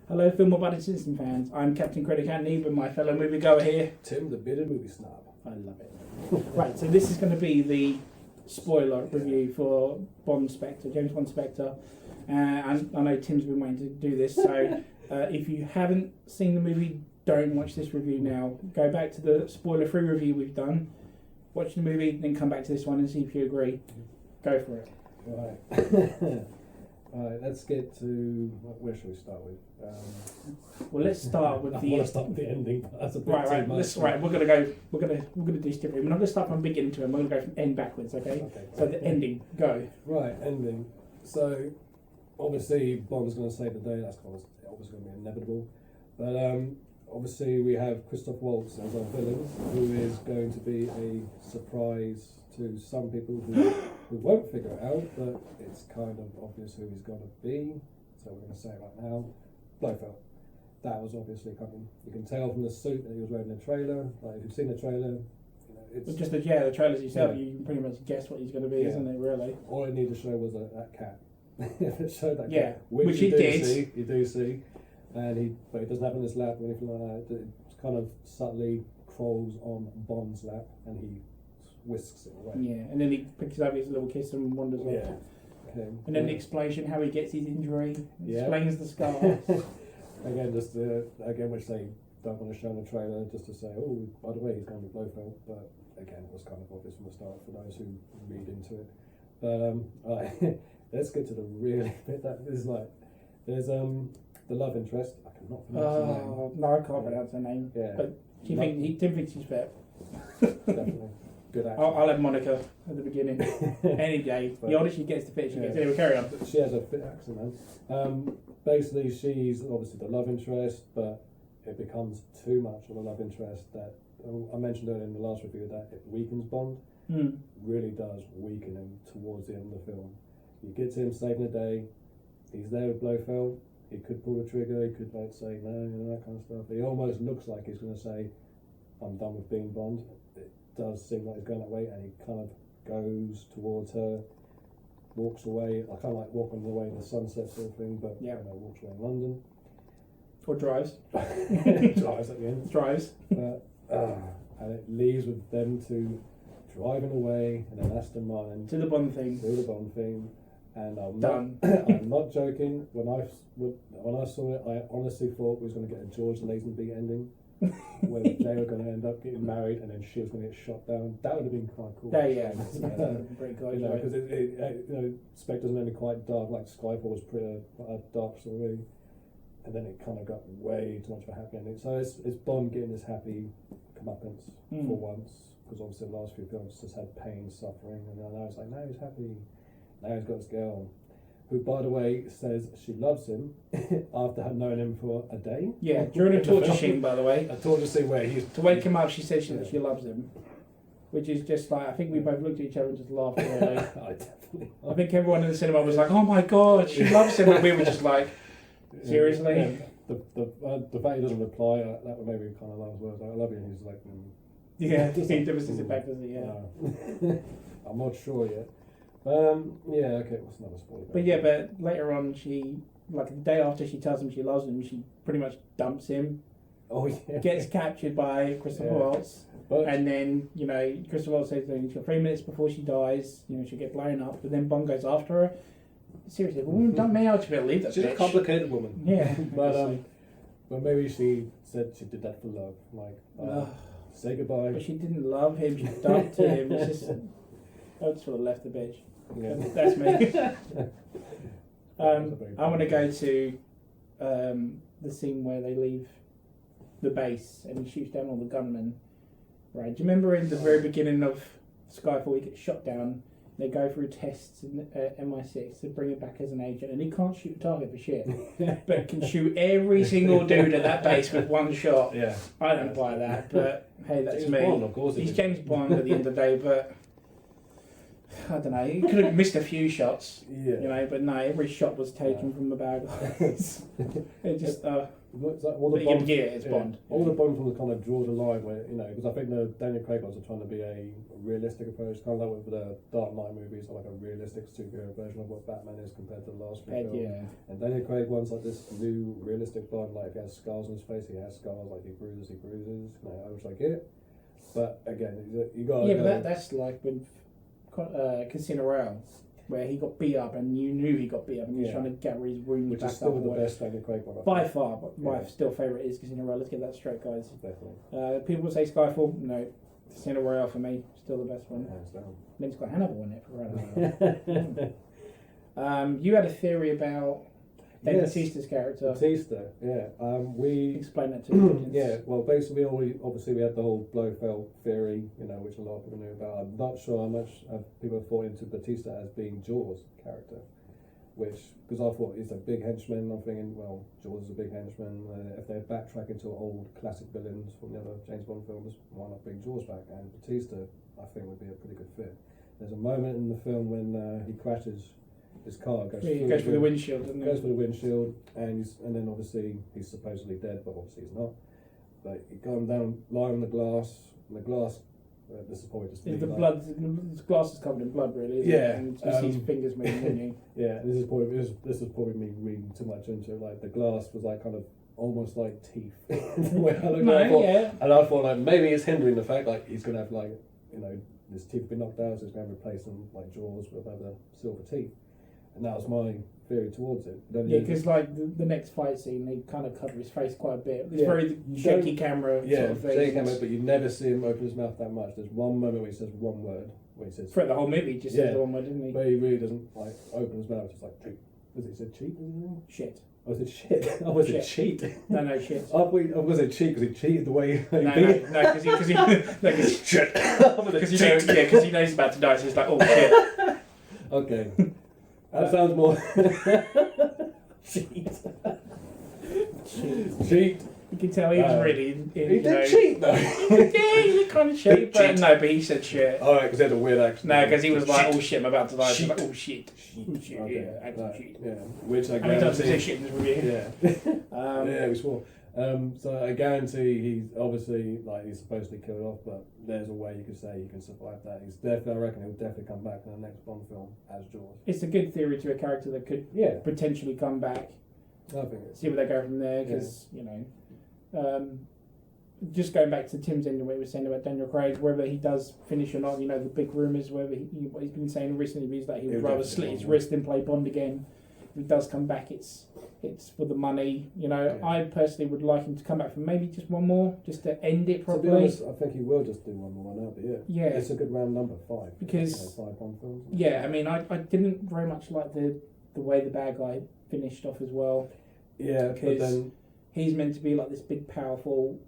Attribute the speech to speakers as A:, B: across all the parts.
A: Hello, film about citizen fans. I'm Captain Critic Antony with my fellow moviegoer here.
B: Tim, the bearded movie snob.
A: I love it. Right, so this is going to be the spoiler review for Bond Spectre, James Bond Spectre. And I know Tim's been waiting to do this, so if you haven't seen the movie, don't watch this review now. Go back to the spoiler-free review we've done, watch the movie, then come back to this one and see if you agree. Go for it.
B: Right. Alright, let's get to... Where should we start with?
A: Well, let's start with
B: I
A: the...
B: want to start with the ending, but that's a bit
A: Right,
B: too much.
A: right. We're gonna do this differently. We're not gonna start from beginning to end. We're gonna go from end backwards. Okay. So the ending. Go.
B: Right, ending. So obviously Bond's going to save the day. That's obviously going to be inevitable. But obviously we have Christoph Waltz as our villain, who is going to be a surprise to some people who won't figure it out. But it's kind of obvious who he's going to be. So we're going to say it right now. Blofeld. That was obviously coming. You can tell from the suit that he was wearing in the trailer. Like, if you've seen the trailer, it's
A: Just the trailers yourself. You can pretty much guess what he's going to be, isn't it? Really.
B: All it needed to show was that cat. If it showed that cat,
A: which it did.
B: You do see, but he doesn't have it in his lap or anything like that. It kind of subtly crawls on Bond's lap, and he whisks it away.
A: Yeah, and then he picks up his little kiss and wanders off.
B: Yeah. Okay.
A: And then the explanation how he gets his injury.
B: Yeah.
A: Explains the scar.
B: Again, which they don't want to show in the trailer, just to say, oh, by the way, he's going to be Blofeld. But again, it was kind of obvious from the start for those who read into it. But let's get to the really bit that is like. There's the love interest. I cannot pronounce her name.
A: No, I can't pronounce her name.
B: Yeah.
A: But Tim thinks she's fair.
B: Definitely. Good actor.
A: I'll have Monica at the beginning. Any day. The older she gets, the fitter she gets. Anyway, carry on.
B: She has a fit accent, man. Basically, she's obviously the love interest, but it becomes too much of a love interest that I mentioned earlier in the last review that it weakens Bond. Really does weaken him towards the end of the film. You get to him saving the day. He's there with Blofeld. He could pull the trigger. He could say no, that kind of stuff. He almost looks like he's going to say, "I'm done with being Bond." It does seem like he's going that way, and he kind of goes towards her, walks away. I kind of like walking away in the sunset sort of thing, but walks away in London.
A: Or drives.
B: Drives at the end.
A: Drives.
B: And it leaves with them two driving away in an Aston Martin.
A: To the Bond thing.
B: And I'm
A: Done.
B: I'm not joking. When I saw it, I honestly thought we was going to get a George Lazenby ending, where they were going to end up getting married, and then she was going to get shot down. That would have been quite cool.
A: That would have been pretty cool.
B: Because Spectre's only quite dark. Like Skyfall was pretty dark story, and then it kind of got way too much of a happy ending. So it's Bond getting this happy comeuppance for once, because obviously the last few films just had pain, suffering, and then I was like, now he's happy. Now he's got this girl, who, by the way, says she loves him after having known him for a day.
A: Yeah, during a torture scene, by the way.
B: A torture scene where he's...
A: To wake him up, she says she loves him. Which is just like, I think we both looked at each other and just laughed. Really. I think everyone in the cinema was like, oh my god, she loves him. And we were just like, seriously?
B: Yeah. The fact he doesn't reply, that would make me kind of laugh as well. Like, I love you, and he's like...
A: Yeah, he never sees it back, does he? Yeah.
B: No. I'm not sure yet. Okay, what's another spoiler?
A: But later on, she, like the day after she tells him she loves him, she pretty much dumps him.
B: Oh yeah.
A: Gets captured by Christopher Waltz. And then, Christopher Waltz says that 3 minutes before she dies, she'll get blown up, but then Bond goes after her. Seriously, if a woman dumped me out, she'd better leave that
B: She's
A: bitch.
B: a complicated woman.
A: Yeah.
B: But maybe she said she did that for love. Like, say goodbye.
A: But she didn't love him, she dumped him. It's just... I just would have left the bitch. Yeah. That's me. I want to go to the scene where they leave the base and he shoots down all the gunmen. Right? Do you remember in the very beginning of Skyfall, he gets shot down? They go through tests in MI6 to bring him back as an agent, and he can't shoot a target for shit, but can shoot every single dude at that base with one shot.
B: Yeah.
A: I don't buy that, but hey, that's
B: James
A: me.
B: Bond, of course.
A: He's James Bond at the end of the day, but. I don't know. He could have missed a few shots,
B: Yeah.
A: you know, but no, every shot was taken from the bad guys. It just,
B: It's like all the Bond,
A: it's Bond.
B: all the Bond films kind of draw the line where, you know, because I think the Daniel Craig ones are trying to be a realistic approach, kind of like with the Dark Knight movies, are like a realistic superhero version of what Batman is compared to the last few films.
A: Yeah.
B: And Daniel Craig one's like this new realistic Bond, like he has scars on his face, he has scars, like he bruises, you know, which I get. But again, you got
A: but that's like when Casino Royale, where he got beat up and you knew he got beat up and he was trying to get his wound
B: which
A: back
B: is still
A: up.
B: the best Daniel Craig one.
A: By far, but my still favourite is Casino Royale. Let's get that straight, guys.
B: Definitely.
A: People say Skyfall. No, Casino Royale for me, still the best one.
B: Hands down.
A: Then it's got Hannibal in it for crying. You had a theory about Batista's character.
B: Batista, yeah. We
A: explain that to me.
B: yeah. Well, basically, obviously we had the whole Blofeld theory, you know, which a lot of people knew about. I'm not sure how much people have thought into Batista as being Jaws' character, which because I thought he's a big henchman. I'm thinking, well, Jaws is a big henchman. If they backtrack into old classic villains from the other James Bond films, why not bring Jaws back? And Batista, I think, would be a pretty good fit. There's a moment in the film when he crashes. His car goes through
A: the windshield, doesn't it?
B: Goes for the windshield, and then obviously he's supposedly dead, but obviously he's not. But he got him down, lying on the glass, and the glass. This is probably just
A: the blood. The glass is covered in blood, really. Isn't it? And you see his fingers moving, don't you?
B: Yeah, this is probably me reading too much into it. Like the glass was like kind of almost like teeth. And I thought like maybe it's hindering the fact like he's gonna have like, you know, his teeth been knocked out, so he's gonna replace them like Jaws with other silver teeth. And that was my theory towards it.
A: Because like the next fight scene, they kind of cover his face quite a bit. It's very shaky camera sort of thing.
B: Shaky camera, but you never see him open his mouth that much. There's one moment where he says one word, where he says...
A: Throughout the whole movie, he just says the one word, didn't he?
B: But he really doesn't like open his mouth, just like, cheat. Was it said cheat?
A: Shit.
B: Oh, was it shit? Oh, was it cheat?
A: No, shit.
B: Was it cheat because he cheated the way...
A: No, because he shit. Because he knows he's about to die, so he's like, oh, shit.
B: Okay. That sounds more... Cheat. Cheat.
A: You can tell he was really...
B: He did cheat, though.
A: Yeah, he kind of cheat, but no, but he said shit.
B: Oh, right, because he had a weird accent.
A: No, because he was like, oh shit, I'm about to die.
B: Shit.
A: Like, oh shit. Shit.
B: Okay.
A: Yeah, actually shit.
B: Yeah, which I
A: How many times did
B: guarantee...
A: he say shit in this review?
B: Yeah. Yeah, we swore. So I guarantee he's obviously, like, he's supposedly killed off, but there's a way you could say he can survive that. He's definitely, I reckon he'll definitely come back in the next Bond film as Jaws.
A: It's a good theory to a character that could potentially come back.
B: I think it's...
A: See where they go from there, because, you know... just going back to Tim's end of what he was saying about Daniel Craig, whether he does finish or not, you know, the big rumours, whether what he's been saying recently is that he would rather slit his wrist than play Bond again. If he does come back, it's for the money, you know. I personally would like him to come back for maybe just one more, just to end it properly.
B: To be honest, I think he will just do one more now, but
A: yeah,
B: it's a good round number, 5.
A: Because
B: 5 Bond films.
A: Yeah, I mean, I didn't very much like the way the bad guy finished off as well.
B: Yeah,
A: because
B: but then
A: he's meant to be like this big, powerful,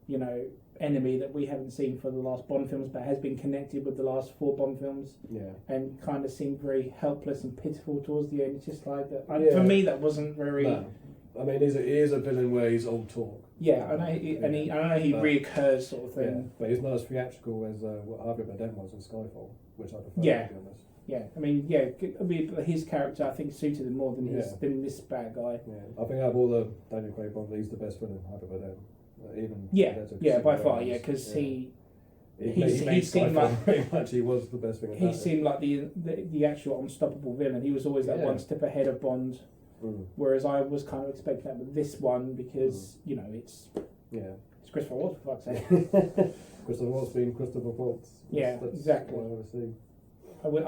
A: you know, enemy that we haven't seen for the last Bond films, but has been connected with the last 4 Bond films. Yeah, and kind of seemed very helpless and pitiful towards the end. It's just like that. For me, that wasn't very.
B: No. I mean, he is a villain where he's old talk.
A: Yeah, I know, I know he reoccurs sort of thing.
B: Yeah, but he's not as theatrical as what Javier Bardem was in Skyfall, which I prefer.
A: Yeah.
B: To be honest.
A: Yeah, I mean, his character I think suited him more than than this bad guy.
B: Yeah, I think out of all the Daniel Craig Bond, he's the best villain, Javier Bardem. Even
A: by far, because he seemed like
B: pretty much he was the best thing.
A: He seemed like the actual unstoppable villain. He was always that one step ahead of Bond. Whereas I was kind of expecting that with this one because you know it's Christopher Waltz, for fuck's sake.
B: Christopher Waltz being Christopher Waltz.
A: That's exactly.
B: What I would see.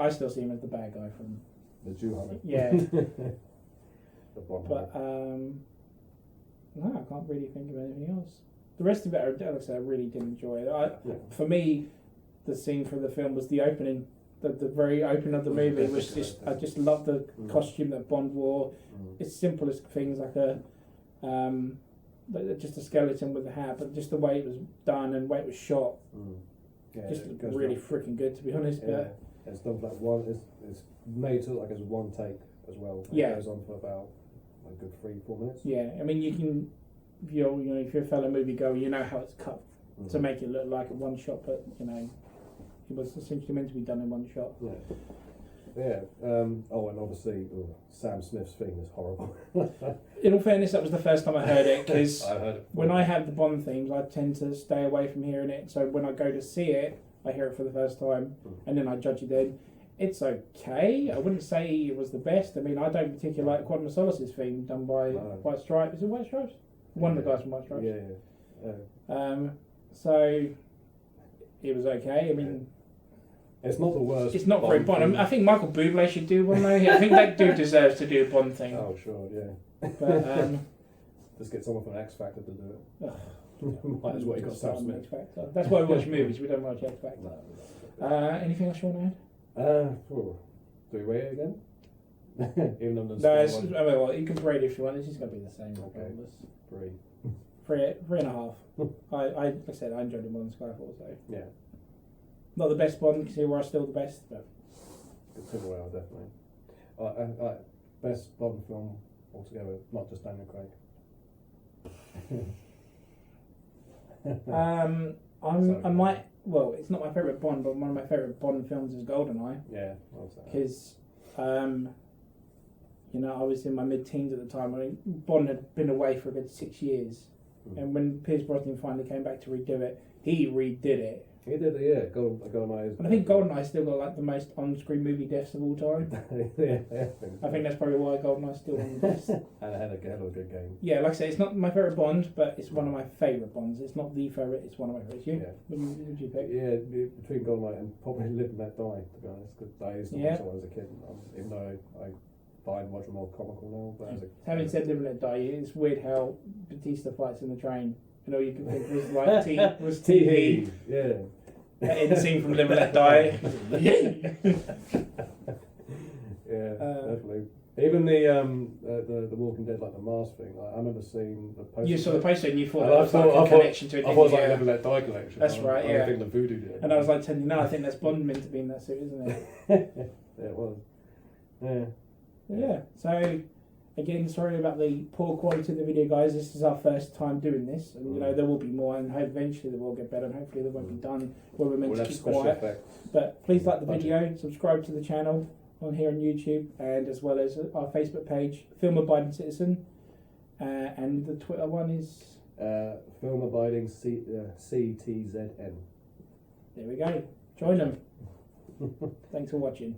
A: I still see him as the bad guy from
B: the Jew Hunter.
A: Yeah.
B: The Bond
A: but no, I can't really think of anything else. The rest of it, like I said, I really did enjoy it. For me, the scene from the film was the opening. The very opening of the movie was just, I just loved the costume that Bond wore. It's simple as things like just a skeleton with a hat, but just the way it was done and the way it was shot, just looked really freaking good, to be honest.
B: Yeah.
A: But
B: it's done like it's made to look like it's one take as well. It goes on for about a good 3-4 minutes. Yeah,
A: I mean you can, if you're a fellow movie goer, you know how it's cut to make it look like a one shot, but you know. It was essentially meant to be done in one shot.
B: Yeah. Yeah. Oh, and obviously Sam Smith's theme is horrible.
A: In all fairness, that was the first time I heard it, because
B: I heard it
A: when I have the Bond themes, I tend to stay away from hearing it. So when I go to see it, I hear it for the first time, and then I judge it then. It's okay. I wouldn't say it was the best. I mean, I don't particularly like Quantum of Solace's theme done by White Stripes. Is it White Stripes? One of the guys from White Stripes.
B: Yeah.
A: So it was okay. I mean,
B: it's not the worst.
A: It's not very Bond. I think Michael Bublé should do one though. I think that dude deserves to do a Bond thing.
B: Oh sure, yeah.
A: But
B: just get someone from X Factor to do it.
A: ugh,
B: Might as well you got Sam Smith.
A: X Factor. That's why we watch movies. We don't watch X Factor.
B: No.
A: Anything else you want to add?
B: Do we weigh it again? Even though
A: No, it's, well, you can rate it if you want. It's just going to be the same.
B: Okay.
A: Regardless. 3.5. Like I said, I enjoyed it more than Skyfall. So
B: Yeah.
A: not the best Bond. Civil War still the best, but
B: Good Civil War, definitely. Best Bond film altogether, not just Daniel Craig.
A: I might. Well, it's not my favourite Bond, but one of my favourite Bond films is GoldenEye.
B: Yeah,
A: because you know, I was in my mid-teens at the time. I mean, Bond had been away for a good 6 years, and when Pierce Brosnan finally came back to redo it, he redid it.
B: He did, yeah. GoldenEye.
A: And I think GoldenEye still got like the most on-screen movie deaths of all time.
B: Yeah,
A: I think that's probably why GoldenEye's still on the best.
B: And it had a hell of a good game.
A: Yeah, like I say, it's not my favourite Bond, but it's one of my favourite Bonds. It's not the favourite, it's one of my favourites. You?
B: Yeah.
A: What would you pick?
B: Yeah, between GoldenEye and probably Live and Let Die, to be honest, because I used to watch it when I was a kid, even though I find much more comical now. But
A: Having said Live and Let Die, it's weird how Batista fights in the train, and all you can think was like was TV.
B: Yeah.
A: That end scene from Live and Let Die.
B: Yeah, definitely. Even the Walking Dead, like the mask thing. Like, I remember seeing the poster.
A: You saw the poster and you thought
B: And
A: that was like a connection to it.
B: I thought it was like Live and Let Die connection.
A: That's right, yeah.
B: I think the voodoo did.
A: And I was like telling you, no, I think that's Bond meant to be in that suit, isn't it?
B: Yeah, it was. Yeah.
A: Yeah. So again, sorry about the poor quality of the video, guys. This is our first time doing this, and you know there will be more, and eventually they will get better, and hopefully they won't be done where we're meant to keep quiet. But please like the video, subscribe to the channel on here on YouTube, and as well as our Facebook page, Film Abiding Citizen, and the Twitter one is
B: Film Abiding CTZN.
A: There we go. Join them. Thanks for watching.